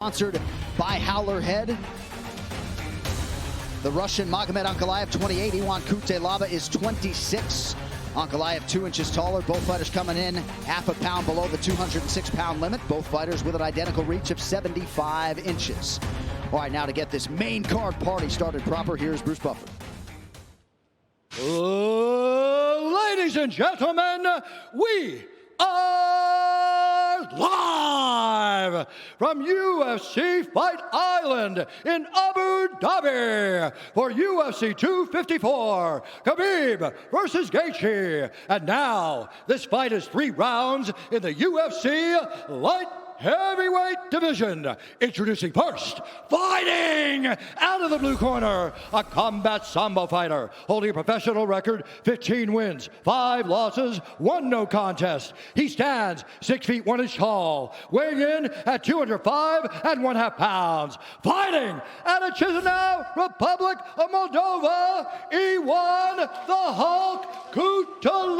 Sponsored by Howler Head. The Russian Magomed Ankalaev, 28. Iwan Cutelaba is 26. Ankalaev 2 inches taller. Both fighters coming in half a pound below the 206-pound limit. Both fighters with an identical reach of 75 inches. All right, now to get this main card party started proper, here's Bruce Buffer. Ladies and gentlemen, we are live from UFC Fight Island in Abu Dhabi for UFC 254, Khabib versus Gaethje. And now, this fight is 3 rounds in the UFC light heavyweight division. Introducing first, fighting out of the blue corner, a combat sambo fighter holding a professional record, 15 wins, 5 losses, 1 no contest. He stands 6 feet 1 inch tall, weighing in at 205 1/2 pounds. Fighting out of Chisinau, Republic of Moldova, Iwan the Hulk Cutelaba.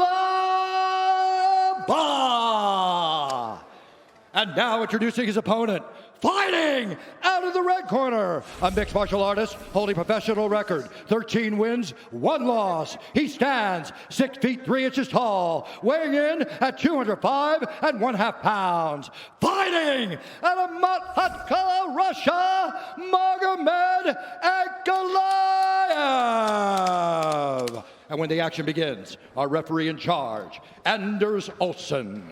And now introducing his opponent, fighting out of the red corner, a mixed martial artist holding professional record, 13 wins, 1 loss. He stands 6 feet 3 inches tall, weighing in at 205 1/2 pounds. Fighting out of Matkala, Russia, Magomed Ankalaev. And when the action begins, our referee in charge, Anders Olsen.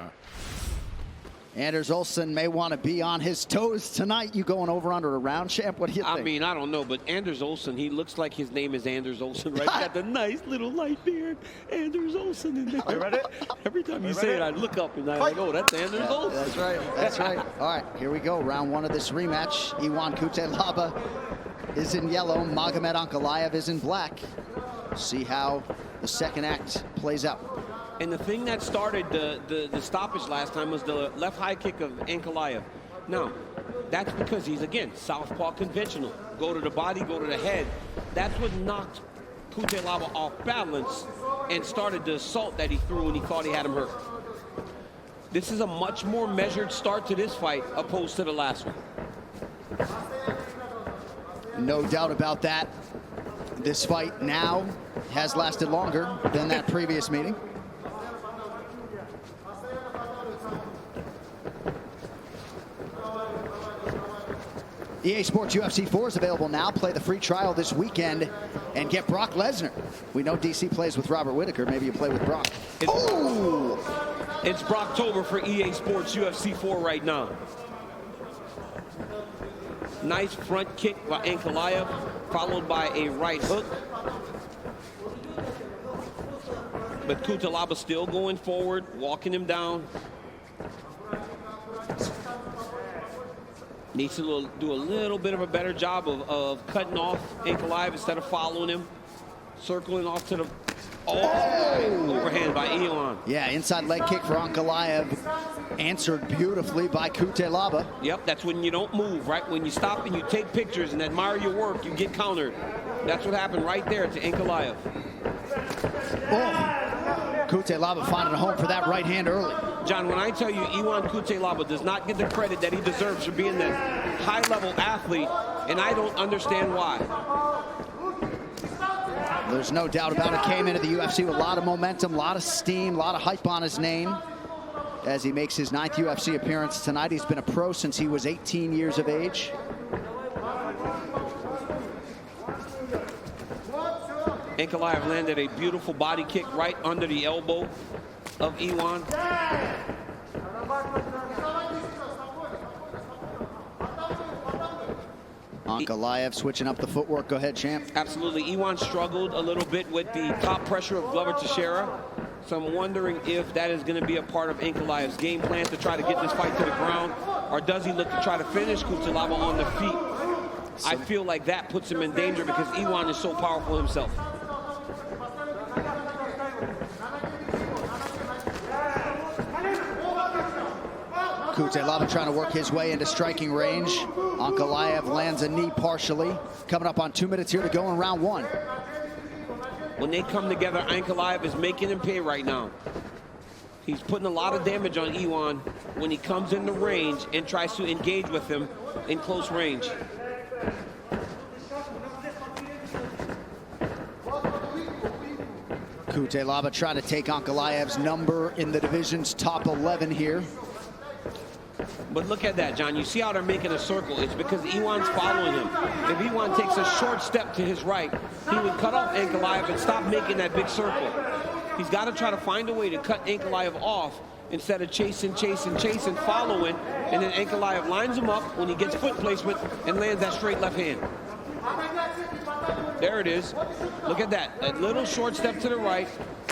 Anders Olsen may want to be on his toes tonight. You going over under a round, champ? What do you think? I mean, I don't know, but Anders Olsen, he looks like his name is Anders Olsen, right? Got the nice little light beard. Anders Olsen in there. You ready? Every time you say it, I look up and I'm like, oh, that's Anders Olsen. That's right. That's right. All right, here we go. Round 1 of this rematch. Iwan Cutelaba is in yellow. Magomed Ankalaev is in black. See how the second act plays out. And the thing that started the stoppage last time was the left high kick of Ankalaev. Now, that's because he's, again, southpaw conventional. Go to the body, go to the head. That's what knocked Cutelaba off balance and started the assault that he threw when he thought he had him hurt. This is a much more measured start to this fight opposed to the last one. No doubt about that. This fight now has lasted longer than that previous meeting. EA Sports UFC 4 is available now. Play the free trial this weekend and get Brock Lesnar. We know DC plays with Robert Whittaker. Maybe you play with Brock. It's Brocktober for EA Sports UFC 4 right now. Nice front kick by Ankalaev, followed by a right hook. But Cutelaba still going forward, walking him down. Needs to do a little bit of a better job of cutting off Ankalaev instead of following him. Circling off to the overhand by Iwan. Yeah, inside leg kick for Ankalaev. Answered beautifully by Cutelaba. Yep, that's when you don't move, right? When you stop and you take pictures and admire your work, you get countered. That's what happened right there to Ankalaev. Cutelaba finding a home for that right hand early. John, when I tell you Iwan Cutelaba does not get the credit that he deserves for being that high-level athlete, and I don't understand why. There's no doubt about it. Came into the UFC with a lot of momentum, a lot of steam, a lot of hype on his name as he makes his 9th UFC appearance tonight. He's been a pro since he was 18 years of age. Ankalaev landed a beautiful body kick right under the elbow of Iwan. Ankalaev switching up the footwork. Go ahead, champ. Absolutely. Iwan struggled a little bit with the top pressure of Glover Teixeira. So I'm wondering if that is going to be a part of Ankalaev's game plan to try to get this fight to the ground, or does he look to try to finish Cutelaba on the feet? I feel like that puts him in danger because Iwan is so powerful himself. Cutelaba trying to work his way into striking range. Ankalaev lands a knee partially. Coming up on 2 minutes here to go in round 1. When they come together, Ankalaev is making him pay right now. He's putting a lot of damage on Iwan when he comes into range and tries to engage with him. in close range. Cutelaba trying to take Ankalaev's number in the division's top 11 here. But look at that, John. You see how they're making a circle. It's because Iwan's following him. If Iwan takes a short step to his right, he would cut off Ankalaev and stop making that big circle. He's got to try to find a way to cut Ankalaev off instead of chasing, following, and then Ankalaev lines him up when he gets foot placement and lands that straight left hand. There it is. Look at that. A little short step to the right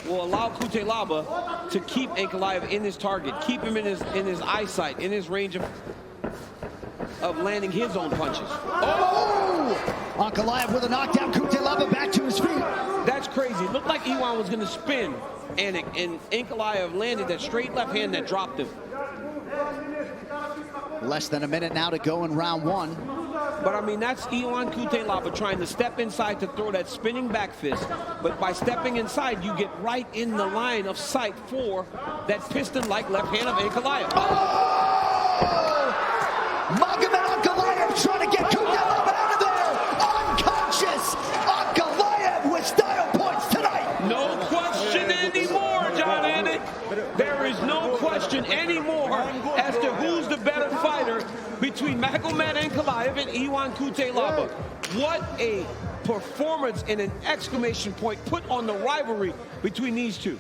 will allow Cutelaba to keep Ankalaev in his target, keep him in his eyesight, in his range of landing his own punches. Oh! Ankalaev with a knockdown. Cutelaba back to his feet. That's crazy. It looked like Iwan was going to spin, and Ankalaev landed that straight left hand that dropped him. Less than a minute now to go in round one. But I mean, that's Iwan Cutelaba trying to step inside to throw that spinning back fist. But by stepping inside, you get right in the line of sight for that piston-like left hand of Ankalaev. Oh! Magomed Ankalaev trying to get Cutelaba out of there. Unconscious. Ankalaev with style points tonight. No question anymore, John Anik. There is no question anymore as to who's the better fighter between Magomed Ankalaev and Iwan Cutelaba. What a performance and an exclamation point put on the rivalry between these two.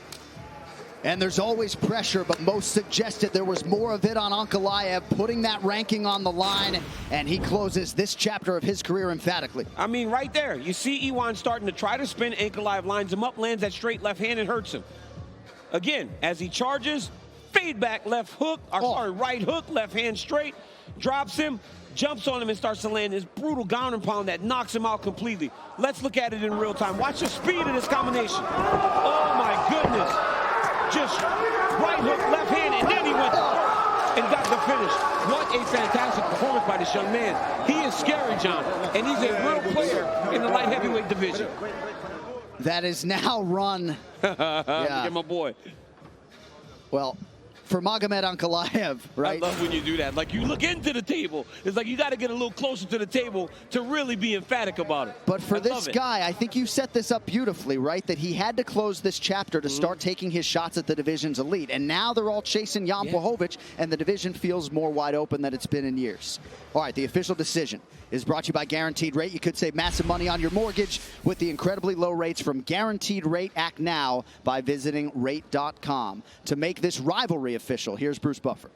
And there's always pressure, but most suggested there was more of it on Ankalaev, putting that ranking on the line, and he closes this chapter of his career emphatically. I mean, right there, you see Iwan starting to try to spin. Ankalaev lines him up, lands that straight left hand and hurts him. Again, as he charges, fade back left hook, right hook, left hand straight, drops him, jumps on him and starts to land this brutal ground and pound that knocks him out completely. Let's look at it in real time. Watch the speed of this combination. Oh my goodness. Just right hook, left hand, and then he went and got the finish. What a fantastic performance by this young man. He is scary, John, and he's a real player in the light heavyweight division. That is now run. Yeah. Look at my boy. Well, for Magomed Ankalaev, right? I love when you do that. Like, you look into the table. It's like you got to get a little closer to the table to really be emphatic about it. But for this guy, I think you set this up beautifully, right? That he had to close this chapter to start taking his shots at the division's elite. And now they're all chasing Jan Blachowicz, and the division feels more wide open than it's been in years. All right, the official decision is brought to you by Guaranteed Rate. You could save massive money on your mortgage with the incredibly low rates from Guaranteed Rate. Act now by visiting rate.com. To make this rivalry official, here's Bruce Buffer.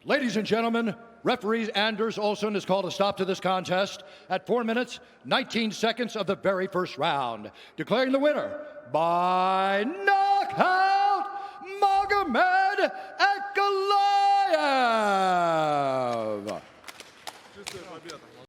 Ladies and gentlemen, referee Anders Olsen has called a stop to this contest at 4 minutes, 19 seconds of the very first round, declaring the winner by knockout.